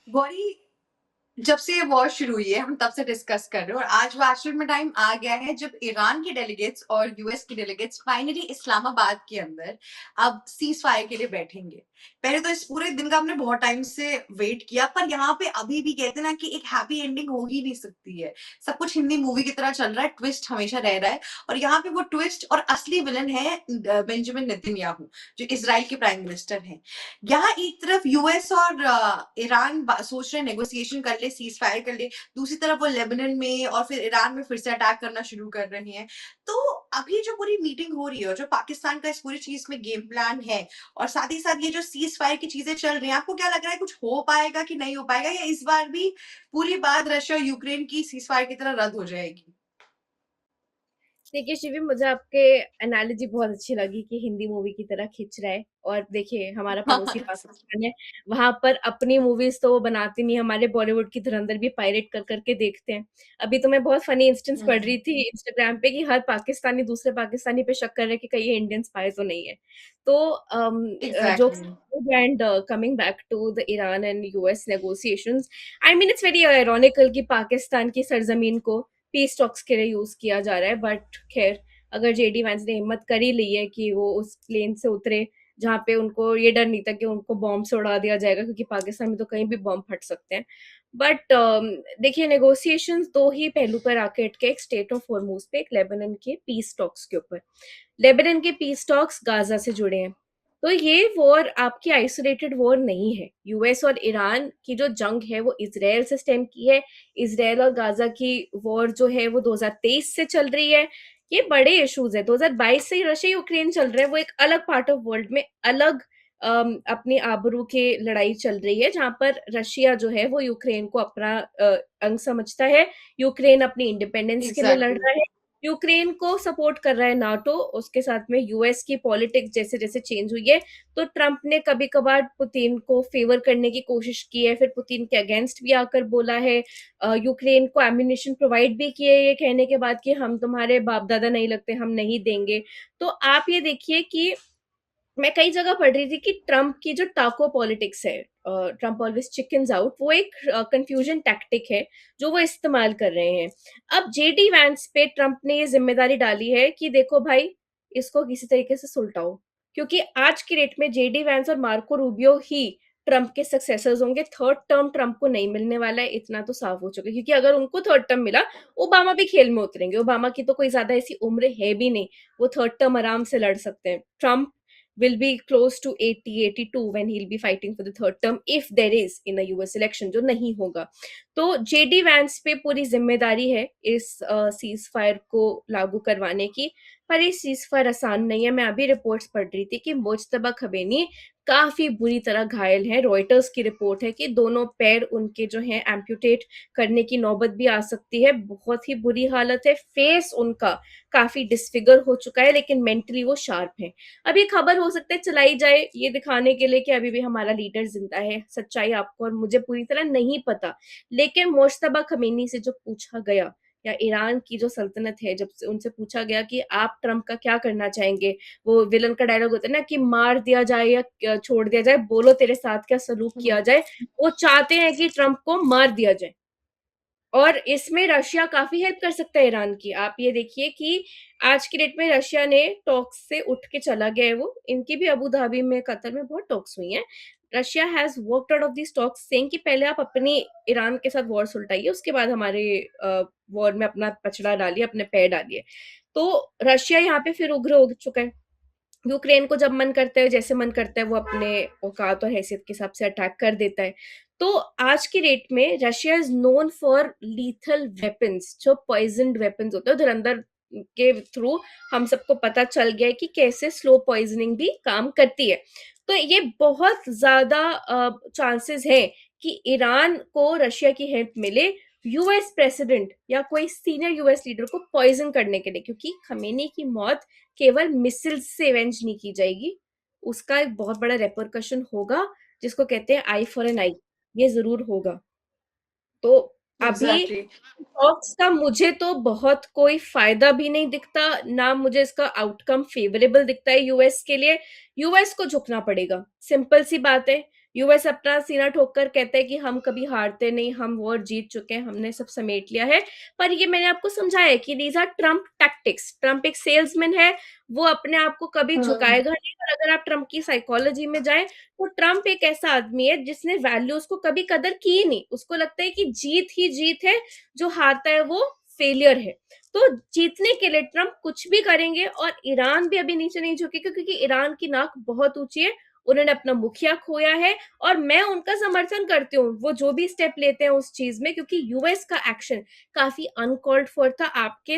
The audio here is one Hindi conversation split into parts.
गौरी, जब से ये वॉर शुरू हुई है हम तब से डिस्कस कर रहे हैं और आज वो एक्चुअल में टाइम आ गया है जब ईरान के डेलीगेट्स और यूएस के डेलीगेट्स फाइनली इस्लामाबाद के अंदर अब सीज फायर के लिए बैठेंगे। पहले तो इस पूरे दिन का हमने बहुत टाइम से वेट किया, पर यहाँ पे अभी भी कहते हैं ना कि एक हैप्पी एंडिंग हो ही नहीं सकती है। सब कुछ हिंदी मूवी की तरह चल रहा है, ट्विस्ट हमेशा रह रहा है। और यहाँ पे वो ट्विस्ट और असली विलन है बेंजामिन नेतन्याहू, जो इसराइल के प्राइम मिनिस्टर हैं। यहाँ एक तरफ यूएस और ईरान सोच रहे नेगोशिएशन कर ले, सीज फायर कर ले, दूसरी तरफ वो लेबनान में और फिर ईरान में फिर से अटैक करना शुरू कर रहे हैं। तो अभी जो पूरी मीटिंग हो रही है और जो पाकिस्तान का इस पूरी चीज में गेम प्लान है, और साथ ही साथ ये जो सीज फायर की चीजें चल रही हैं, आपको क्या लग रहा है कुछ हो पाएगा कि नहीं हो पाएगा, या इस बार भी पूरी बात रशिया और यूक्रेन की सीज फायर की तरह रद्द हो जाएगी? देखिए शिवी, मुझे आपके एनालॉजी बहुत अच्छी लगी कि हिंदी मूवी की तरह खींच रहा है। और देखिए, हमारा पड़ोसी पाकिस्तान है, वहां पर अपनी मूवीज तो वो बनाती नहीं, हमारे बॉलीवुड की धुरंधर भी पायरेट कर करके देखते हैं। अभी तो मैं बहुत फनी इंस्टेंस पढ़ रही थी इंस्टाग्राम पे कि हर पाकिस्तानी दूसरे पाकिस्तानी पे शक कर रहे हैं कि कहीं ये इंडियन स्पाई तो नहीं है। तो jokes exactly. And coming back to the Iran and US negotiations, I mean it's very ironical कि पाकिस्तान की सरजमीन को पीस टॉक्स के लिए यूज किया जा रहा है। बट खैर, अगर जेडी वैंस ने हिम्मत कर ही ली है कि वो उस प्लेन से उतरे जहाँ पे उनको ये डर नहीं था कि उनको बॉम्ब से उड़ा दिया जाएगा, क्योंकि पाकिस्तान में तो कहीं भी बॉम्ब फट सकते हैं। बट देखिए, नेगोशिएशंस दो ही पहलू पर आके अटके, एक स्टेट ऑफ हॉर्मूज पे, एक लेबनान के पीस टॉक्स के ऊपर। लेबनान के पीस टॉक्स गाजा से जुड़े हैं। तो ये वॉर आपकी आइसोलेटेड वॉर नहीं है। यूएस और ईरान की जो जंग है वो इसराइल से स्टेम की है। इसराइल और गाजा की वॉर जो है वो 2023 से चल रही है। ये बड़े इश्यूज है। 2022 से ही रशिया यूक्रेन चल रहा है, वो एक अलग पार्ट ऑफ वर्ल्ड में अलग अपनी आबरू के लड़ाई चल रही है, जहां पर रशिया जो है वो यूक्रेन को अपना अंग समझता है। यूक्रेन अपनी इंडिपेंडेंस के लिए लड़ एग्जैक्टली। रहा है। यूक्रेन को सपोर्ट कर रहा है नाटो, उसके साथ में यूएस की पॉलिटिक्स जैसे जैसे चेंज हुई है। तो ट्रम्प ने कभी कभार पुतिन को फेवर करने की कोशिश की है, फिर पुतिन के अगेंस्ट भी आकर बोला है। यूक्रेन को एम्यूनिशन प्रोवाइड भी किए, ये कहने के बाद कि हम तुम्हारे बाप दादा नहीं लगते, हम नहीं देंगे। तो आप ये देखिए कि मैं कई जगह पढ़ रही थी कि ट्रम्प की जो टाको पॉलिटिक्स है, ट्रम्प ऑलवेज चिकन्स आउट, वो एक कंफ्यूजन टैक्टिक है जो वो इस्तेमाल कर रहे हैं। अब जेडी वैंस पे ट्रम्प ने ये जिम्मेदारी डाली है कि देखो भाई, इसको किसी तरीके से सुलटाओ, क्योंकि आज की डेट में जेडी वैंस और मार्को रूबियो ही ट्रम्प के सक्सेसर्स होंगे। थर्ड टर्म ट्रम्प को नहीं मिलने वाला है, इतना तो साफ हो चुका है, क्योंकि अगर उनको थर्ड टर्म मिला, ओबामा भी खेल में उतरेंगे। ओबामा की तो कोई ज्यादा ऐसी उम्र है भी नहीं, वो थर्ड टर्म आराम से लड़ सकते हैं। Trump will be close to 80 82 when he'll be fighting for the third term, if there is in a US election, जो नहीं होगा। तो जेडी वैंस पे पूरी जिम्मेदारी है इस सीज फायर को लागू करवाने की। पर ये सीज फायर आसान नहीं है। मैं अभी रिपोर्ट्स पढ़ रही थी कि मुज्तबा खमेनी काफी बुरी तरह घायल है। रॉयटर्स की रिपोर्ट है कि दोनों पैर उनके जो हैं एम्प्यूटेट करने की नौबत भी आ सकती है। बहुत ही बुरी हालत है। फेस उनका काफी डिसफिगर हो चुका है, लेकिन मेंटली वो शार्प है। अब ये खबर हो सकता है चलाई जाए ये दिखाने के लिए कि अभी भी हमारा लीडर जिंदा है। सच्चाई आपको और मुझे पूरी तरह नहीं पता। लेकिन मुश्तबा खमेनी से जो पूछा गया, या ईरान की जो सल्तनत है, जब से उनसे पूछा गया कि आप ट्रम्प का क्या करना चाहेंगे, वो विलन का डायलॉग होता है ना कि मार दिया जाए या छोड़ दिया जाए, बोलो तेरे साथ क्या सलूक किया जाए। वो चाहते हैं कि ट्रम्प को मार दिया जाए, और इसमें रशिया काफी हेल्प कर सकता है ईरान की। आप ये देखिए कि आज की डेट में रशिया ने टॉक्स से उठ के चला गया है। वो इनकी भी अबू धाबी में, कतर में बहुत टॉक्स हुई हैं। Russia has worked out of this talks, saying कि पहले आप अपनी ईरान के साथ वॉर सुलटाइए, उसके बाद हमारे वॉर में अपना पचड़ा डालिए, अपने पैर डालिए। तो रशिया यहाँ पे फिर उग्र हो चुका है। यूक्रेन को जब मन करता है, जैसे मन करता है, वो अपने औकात और हैसियत के हिसाब से अटैक कर देता है। तो आज की डेट में Russia is known for lethal weapons, जो पॉइजनड वेपन्स होते हैं। धुरंधर के थ्रू हम सबको पता चल गया है कि कैसे स्लो पॉइजनिंग भी काम करती है। तो ये बहुत ज्यादा चांसेस है कि ईरान को रशिया की हेल्प मिले यूएस प्रेसिडेंट या कोई सीनियर यूएस लीडर को पॉइजन करने के लिए, क्योंकि खमेनी की मौत केवल मिसिल से एवेंज नहीं की जाएगी। उसका एक बहुत बड़ा रेपरकशन होगा, जिसको कहते हैं आई फॉर एन आई। ये जरूर होगा। तो अभी एग्जैक्टली। टॉक्स का मुझे तो बहुत कोई फायदा भी नहीं दिखता, ना मुझे इसका आउटकम फेवरेबल दिखता है यूएस के लिए। यूएस को झुकना पड़ेगा, सिंपल सी बात है। यूएस अपना सीना ठोक कर कहता है कि हम कभी हारते नहीं, हम वॉर जीत चुके हैं, हमने सब समेट लिया है। पर ये मैंने आपको समझाया है कि these are Trump tactics. Trump एक सेल्समैन है, वो अपने आप को कभी हम्म। झुकाएगा नहीं। और अगर आप ट्रम्प की साइकोलॉजी में जाएं तो ट्रम्प एक ऐसा आदमी है जिसने वैल्यूज को कभी कदर की ही नहीं। उसको लगता है कि जीत ही जीत है, जो हारता है वो फेलियर है। तो जीतने के लिए ट्रम्प कुछ भी करेंगे। और ईरान भी अभी नीचे नहीं झुकेगा, क्योंकि ईरान की नाक बहुत ऊंची है। उन्होंने अपना मुखिया खोया है, और मैं उनका समर्थन करती हूँ वो जो भी स्टेप लेते हैं उस चीज में, क्योंकि यूएस का एक्शन काफी अनकॉल्ड फॉर था। आपके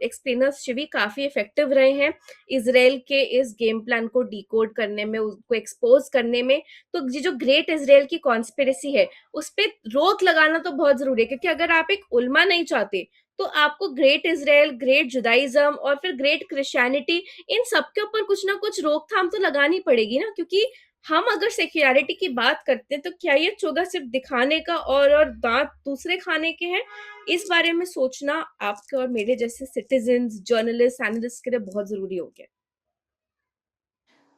एक्सप्लेनर्स शिवी काफी इफेक्टिव रहे हैं इसराइल के इस गेम प्लान को डिकोड करने में, उसको एक्सपोज करने में। तो ये जो ग्रेट इसराइल की कॉन्स्पिरेसी है उस पर रोक लगाना तो बहुत जरूरी है, क्योंकि अगर आप एक उल्मा नहीं चाहते तो आपको ग्रेट इसराइल, ग्रेट जुदाइज्म और फिर ग्रेट क्रिश्चियनिटी, इन सब के ऊपर कुछ ना कुछ रोकथाम तो लगानी पड़ेगी ना। क्योंकि हम अगर सेक्युलरिटी की बात करते हैं तो क्या ये चोगा सिर्फ दिखाने का और दांत दूसरे खाने के हैं? इस बारे में सोचना आपके और मेरे जैसे सिटीजन्स, जर्नलिस्ट, एनालिस्ट के लिए बहुत जरूरी हो गया।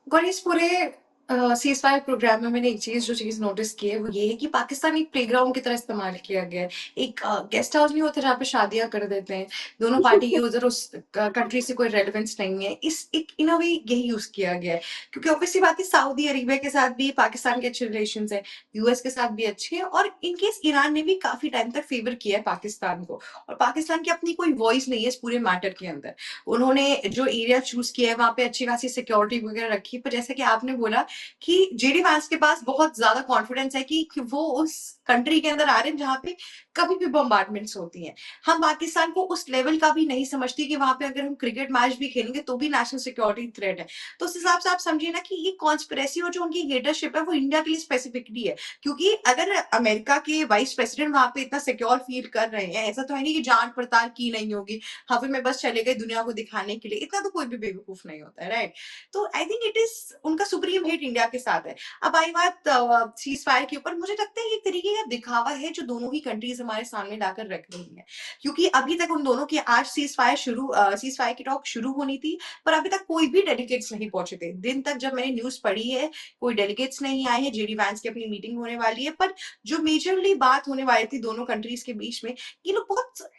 और इस पूरे सीज फायर प्रोग्राम में मैंने एक चीज जो चीज नोटिस की है वो ये है कि पाकिस्तान एक प्लेग्राउंड की तरह इस्तेमाल किया गया है। एक गेस्ट हाउस नहीं होता जहाँ पे शादियां कर देते हैं दोनों पार्टी की, उधर उस कंट्री से कोई रेलेवेंस नहीं है, इस एक इन अ वे यही यूज किया गया है। क्योंकि ऑब्वियसली बात है, सऊदी अरेबिया के साथ भी पाकिस्तान के अच्छे रिलेशन है, यूएस के साथ भी अच्छे हैं, और इनकेस ईरान ने भी काफी टाइम तक फेवर किया है पाकिस्तान को। और पाकिस्तान की अपनी कोई वॉइस नहीं है इस पूरे मैटर के अंदर। उन्होंने जो एरिया चूज किया है वहां पे अच्छी खासी सिक्योरिटी वगैरह रखी, पर जैसे कि आपने बोला कि जेडी वैंस के पास बहुत ज्यादा कॉन्फिडेंस है कि वो उस कंट्री के अंदर आ रहे हैं जहां पे कभी भी बम्बार्डमेंट्स होती हैं। हम पाकिस्तान को उस लेवल का भी नहीं समझती कि वहां पे अगर हम क्रिकेट मैच भी खेलेंगे तो भी नेशनल सिक्योरिटी थ्रेट है। तो उस हिसाब से आप समझिए ना कि ये कॉन्स्पिरेसी और जो उनकी लीडरशिप है वो इंडिया के लिए स्पेसिफिकली है। क्योंकि अगर अमेरिका के वाइस प्रेसिडेंट वहां पे इतना सिक्योर फील कर रहे हैं, ऐसा तो है नहीं कि जांच पड़ताल की नहीं होगी, हवा में बस चले गए दुनिया को दिखाने के लिए, इतना तो कोई भी बेवकूफ नहीं होता है, राइट? तो आई थिंक इट इज उनका सुप्रीम हेट इंडिया के साथ है। अब आई बात सीज फायर के ऊपर, मुझे लगता है ये एक तरीके का दिखावा है जो दोनों ही कंट्रीज हमारे सामने लाकर रख रही है। क्योंकि अभी तक उन दोनों की आज सीज फायर की टॉक शुरू होनी थी, पर अभी तक कोई भी डेलीगेट्स नहीं पहुंचे थे। दिन तक जब मैंने न्यूज पढ़ी है कोई डेलीगेट्स नहीं आए हैं। जेडी वैंस की अपनी मीटिंग होने वाली है, पर जो मेजरली बात होने वाली थी दोनों कंट्रीज के बीच में, ये लोग बहुत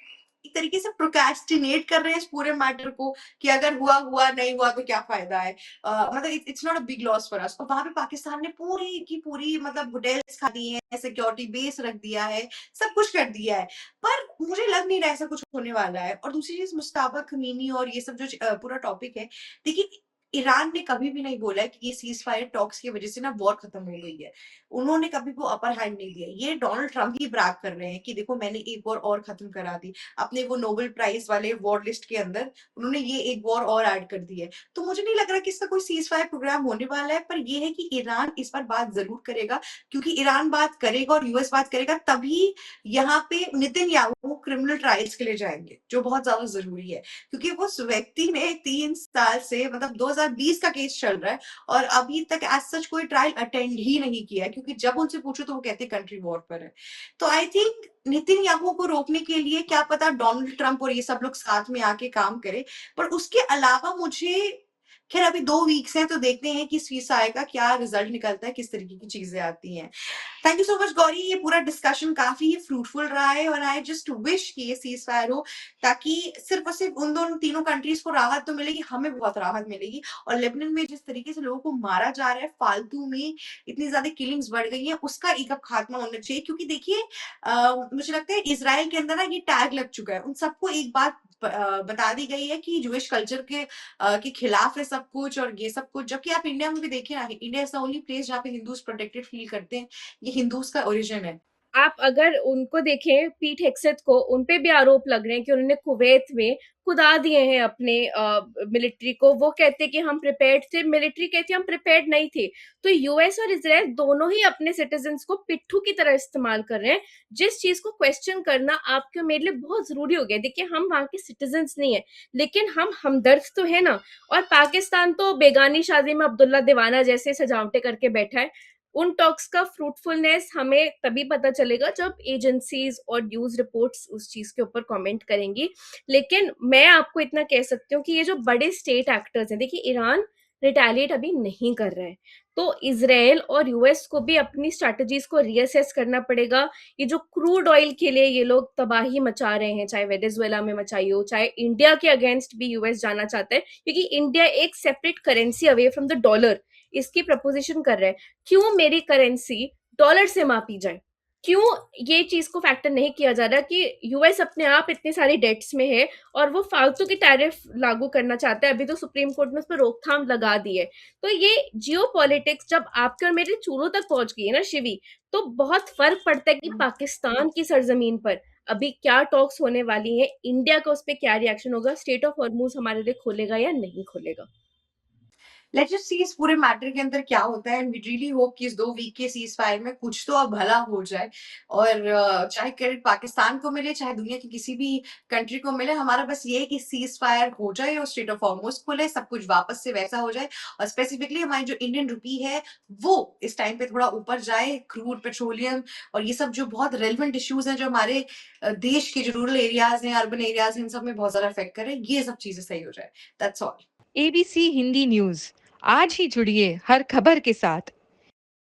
एक तरीके से प्रोक्रेस्टिनेट कर रहे हैं इस पूरे मैटर को, कि अगर हुआ हुआ, नहीं हुआ तो क्या फायदा है। मतलब it's not a big loss for us. और वहां पे पाकिस्तान ने पूरी की पूरी मतलब होटेल्स खा दिए हैं, सिक्योरिटी बेस रख दिया है, सब कुछ कर दिया है। पर मुझे लग नहीं रहा ऐसा कुछ होने वाला है। और दूसरी चीज, मुश्ताबा खमीनी और ये सब जो पूरा टॉपिक है, देखिए ईरान ने कभी भी नहीं बोला है कि ये सीज फायर टॉक्स की वजह से ना वॉर खत्म हो गई है। उन्होंने कभी वो अपर हैंड नहीं दिया। ये डोनाल्ड ट्रम्प ही ब्रैग कर रहे हैं कि देखो मैंने एक वॉर और खत्म करा दी। अपने वो नोबेल प्राइज वाले वॉर लिस्ट के अंदर उन्होंने ये एक वॉर और ऐड कर दी है। तो मुझे नहीं लग रहा कि इसका कोई सीज फायर प्रोग्राम होने वाला है। पर ये है कि ईरान इस पर बात जरूर करेगा, क्योंकि ईरान बात करेगा और यूएस बात करेगा तभी यहाँ पे नितिन याहू क्रिमिनल ट्रायल्स के लिए जाएंगे, जो बहुत ज्यादा जरूरी है। क्योंकि उस व्यक्ति ने 3 साल से मतलब 2020 का केस चल रहा है और अभी तक एज सच कोई ट्रायल अटेंड ही नहीं किया है, क्योंकि जब उनसे पूछो तो वो कहते कंट्री वॉर पर है। तो आई थिंक नितिन याहू को रोकने के लिए क्या पता डोनाल्ड ट्रंप और ये सब लोग साथ में आके काम करें। पर उसके अलावा मुझे, खैर अभी 2 वीक्स हैं तो देखते हैं कि सीज का क्या रिजल्ट निकलता है, किस तरीके की चीजें आती हैं। Thank you so much Gauri, ये पूरा डिस्कशन काफी फ्रूटफुल रहा है और आई जस्ट विश कि ये सीज फायर हो, ताकि सिर्फ और सिर्फ उन दोनों तीनों कंट्रीज को राहत तो मिलेगी, हमें बहुत राहत मिलेगी। और लेबनान में जिस तरीके से लोगों को मारा जा रहा है फालतू में, इतनी ज्यादा किलिंग्स बढ़ गई है, उसका एक अब खात्मा होना चाहिए। क्योंकि देखिए मुझे लगता है इसराइल के अंदर ना ये टैग लग चुका है, उन सबको एक बात बता दी गई है कि जूइश कल्चर के खिलाफ है सब कुछ और ये सब कुछ। जबकि आप इंडिया में भी देखिए ना, India is the only place जहाँ पे हिंदूज प्रोटेक्टेड फील करते हैं, ये हिंदूज का ओरिजिन है। आप अगर उनको देखें, पीट हेक्सेथ को, उनपे भी आरोप लग रहे हैं कि उन्होंने कुवैत में खुदा दिए हैं अपने मिलिट्री को। वो कहते कि हम प्रिपेयर्ड थे, मिलिट्री कहती हम प्रिपेयर्ड नहीं थे। तो यूएस और इसराइल दोनों ही अपने सिटीजन्स को पिट्ठू की तरह इस्तेमाल कर रहे हैं, जिस चीज को क्वेश्चन करना आपके मेरे लिए बहुत जरूरी हो गया। देखिए हम वहां के सिटीजन्स नहीं है, लेकिन हम हमदर्द तो है ना। और पाकिस्तान तो बेगानी शादी में अब्दुल्ला दीवाना जैसे सजावटें करके बैठा है। उन टॉक्स का फ्रूटफुलनेस हमें तभी पता चलेगा जब एजेंसीज और न्यूज रिपोर्ट्स उस चीज के ऊपर कमेंट करेंगी। लेकिन मैं आपको इतना कह सकती हूँ कि ये जो बड़े स्टेट एक्टर्स हैं, देखिए ईरान रिटेलिएट अभी नहीं कर रहे हैं। तो इज़राइल और यूएस को भी अपनी स्ट्रैटेजीज को रीअसेस करना पड़ेगा। ये जो क्रूड ऑयल के लिए ये लोग तबाही मचा रहे हैं, चाहे वेनेजुएला में मचाई हो, चाहे इंडिया के अगेंस्ट भी यूएस जाना चाहता है, क्योंकि इंडिया एक separate currency away from the dollar इसकी प्रपोजिशन कर रहा है। क्यों मेरी करेंसी डॉलर से मापी जाए? क्यों ये चीज को फैक्टर नहीं किया जा रहा कि यूएस अपने आप इतनी सारी डेट्स में है और वो फालतू की टैरिफ लागू करना चाहता है। अभी तो सुप्रीम कोर्ट ने उस पर रोकथाम लगा दी है। तो ये जियो पॉलिटिक्स जब आपके और मेरे चूलों तक पहुंच गई है ना शिवी, तो बहुत फर्क पड़ता है कि पाकिस्तान की सरजमीन पर अभी क्या टॉक्स होने वाली है, इंडिया का उस पर क्या रिएक्शन होगा, स्टेट ऑफ हॉर्मूज हमारे लिए खोलेगा या नहीं खोलेगा। लेट्स जस्ट सी इस पूरे मैटर के अंदर क्या होता है, एंड वी रियली होप कि इस 2 वीक के सीज फायर में कुछ तो अब भला हो जाए। और चाहे क्रेडिट पाकिस्तान को मिले, चाहे दुनिया की किसी भी कंट्री को मिले, हमारा बस ये है कि सीज फायर हो जाए और स्टेट ऑफ हॉर्मोज खुले, सब कुछ वापस से वैसा हो जाए। और स्पेसिफिकली हमारी जो इंडियन रुपी है वो इस टाइम पे थोड़ा ऊपर जाए। क्रूड, पेट्रोलियम और ये सब जो बहुत रेलिवेंट इश्यूज हैं, जो हमारे देश के जो रूरल एरियाज हैं, अर्बन एरियाज हैं, इन सब में बहुत ज्यादा अफेक्ट करे, ये सब चीजें सही हो जाए। That's all. ABC Hindi news, आज ही जुड़िए हर खबर के साथ